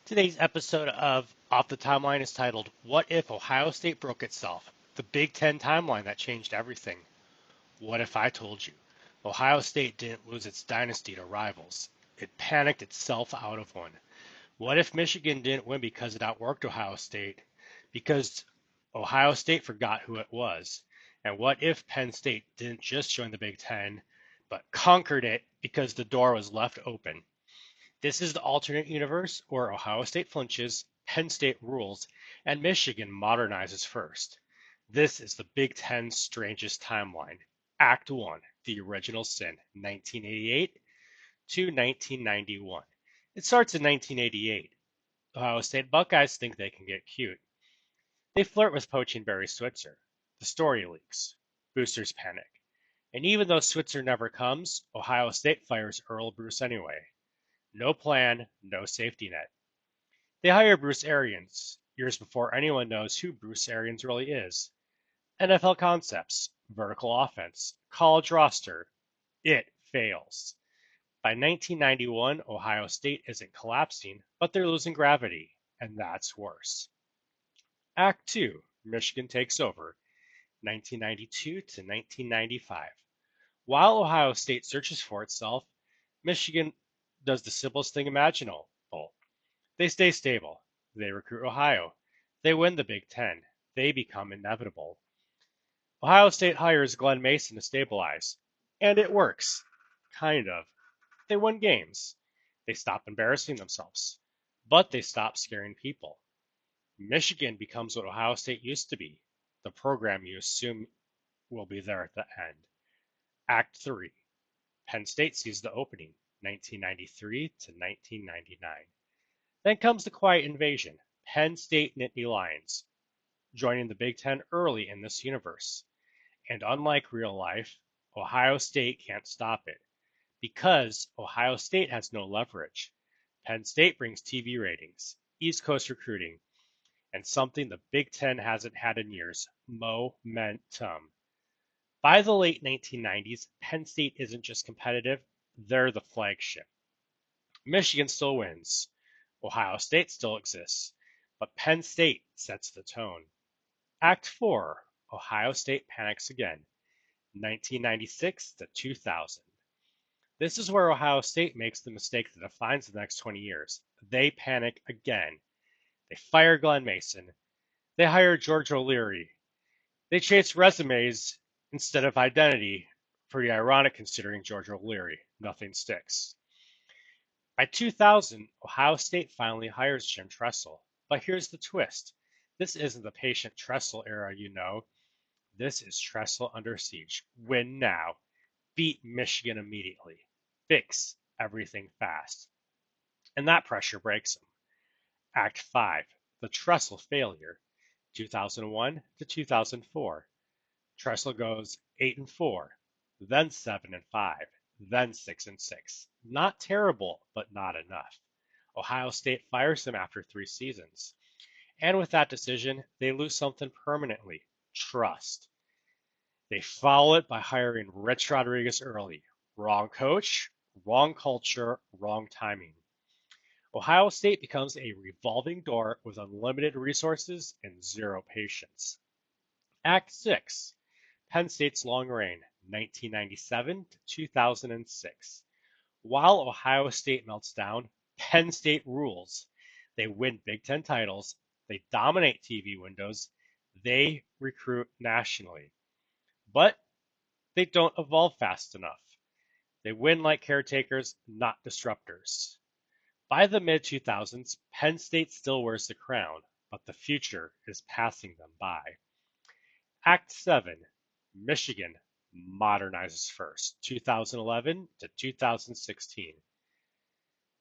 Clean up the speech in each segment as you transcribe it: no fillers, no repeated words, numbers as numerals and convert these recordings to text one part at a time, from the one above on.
Today's episode of Off the Timeline is titled, What If Ohio State Broke Itself? The Big Ten Timeline That Changed Everything. What if I told you? Ohio State didn't lose its dynasty to rivals. It panicked itself out of one. What if Michigan didn't win because it outworked Ohio State? Because Ohio State forgot who it was. And what if Penn State didn't just join the Big Ten, but conquered it because the door was left open? This is the alternate universe where Ohio State flinches, Penn State rules, and Michigan modernizes first. This is the Big Ten's strangest timeline. Act 1, The Original Sin, 1988 to 1991. It starts in 1988. Ohio State Buckeyes think they can get cute. They flirt with poaching Barry Switzer. The story leaks. Boosters panic. And even though Switzer never comes, Ohio State fires Earl Bruce anyway. No plan, no safety net. They hire Bruce Arians, years before anyone knows who Bruce Arians really is. NFL concepts, vertical offense, college roster. It fails. By 1991, Ohio State isn't collapsing, but they're losing gravity, and that's worse. Act 2, Michigan takes over, 1992 to 1995. While Ohio State searches for itself, Michigan does the simplest thing imaginable. They stay stable. They recruit Ohio. They win the Big Ten. They become inevitable. Ohio State hires Glenn Mason to stabilize. And it works. Kind of. They win games. They stop embarrassing themselves. But they stop scaring people. Michigan becomes what Ohio State used to be, the program you assume will be there at the end. Act 3. Penn State sees the opening, 1993 to 1999. Then comes the quiet invasion, Penn State Nittany Lions, joining the Big Ten early in this universe. And unlike real life, Ohio State can't stop it, because Ohio State has no leverage. Penn State brings TV ratings, East Coast recruiting, and something the Big Ten hasn't had in years, momentum. By the late 1990s, Penn State isn't just competitive, they're the flagship. Michigan still wins. Ohio State still exists, but Penn State sets the tone. Act 4, Ohio State panics again, 1996 to 2000. This is where Ohio State makes the mistake that defines the next 20 years. They panic again. They fire Glenn Mason. They hire George O'Leary. They chase resumes instead of identity. Pretty ironic considering George O'Leary. Nothing sticks. By 2000, Ohio State finally hires Jim Tressel. But here's the twist. This isn't the patient Tressel era, you know. This is Tressel under siege. Win now. Beat Michigan immediately. Fix everything fast. And that pressure breaks him. Act 5, the Tressel failure, 2001 to 2004. Tressel goes 8-4, then 7-5, then 6-6. Not terrible, but not enough. Ohio State fires him after 3 seasons. And with that decision, they lose something permanently, trust. They follow it by hiring Rich Rodriguez early. Wrong coach, wrong culture, wrong timing. Ohio State becomes a revolving door with unlimited resources and zero patience. Act 6, Penn State's long reign, 1997 to 2006. While Ohio State melts down, Penn State rules. They win Big Ten titles, they dominate TV windows, they recruit nationally. But they don't evolve fast enough. They win like caretakers, not disruptors. By the mid-2000s, Penn State still wears the crown, but the future is passing them by. Act 7, Michigan modernizes first, 2011 to 2016.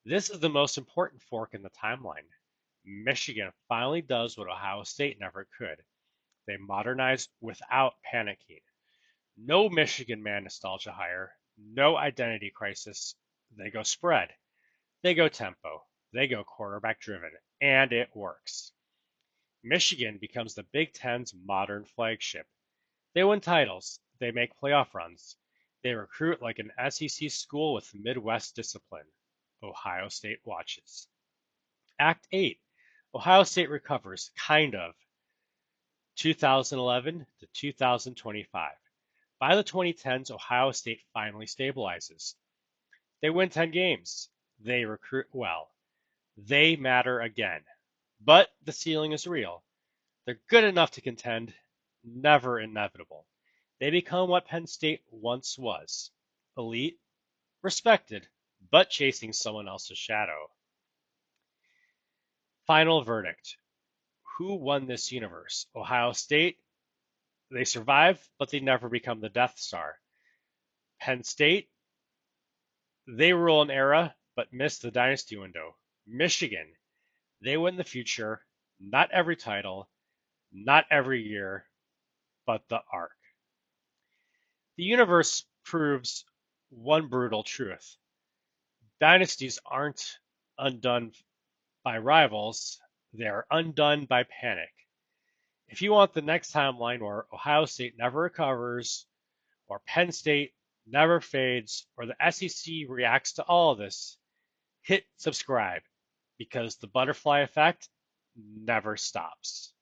This is the most important fork in the timeline. Michigan finally does what Ohio State never could. They modernize without panicking. No Michigan man nostalgia hire, no identity crisis. They go spread. They go tempo. They go quarterback driven. And it works. Michigan becomes the Big Ten's modern flagship. They win titles. They make playoff runs. They recruit like an SEC school with Midwest discipline. Ohio State watches. Act 8. Ohio State recovers, kind of, 2011 to 2025. By the 2010s, Ohio State finally stabilizes. They win 10 games. They recruit well. They matter again. But the ceiling is real. They're good enough to contend, never inevitable. They become what Penn State once was: elite, respected, but chasing someone else's shadow. Final verdict. Who won this universe? Ohio State? They survive, but they never become the Death Star. Penn State? They rule an era, but miss the dynasty window. Michigan? They win the future, not every title, not every year, but the arc. The universe proves one brutal truth. Dynasties aren't undone by rivals, they are undone by panic. If you want the next timeline where Ohio State never recovers, or Penn State never fades, or the SEC reacts to all of this, hit subscribe because the butterfly effect never stops.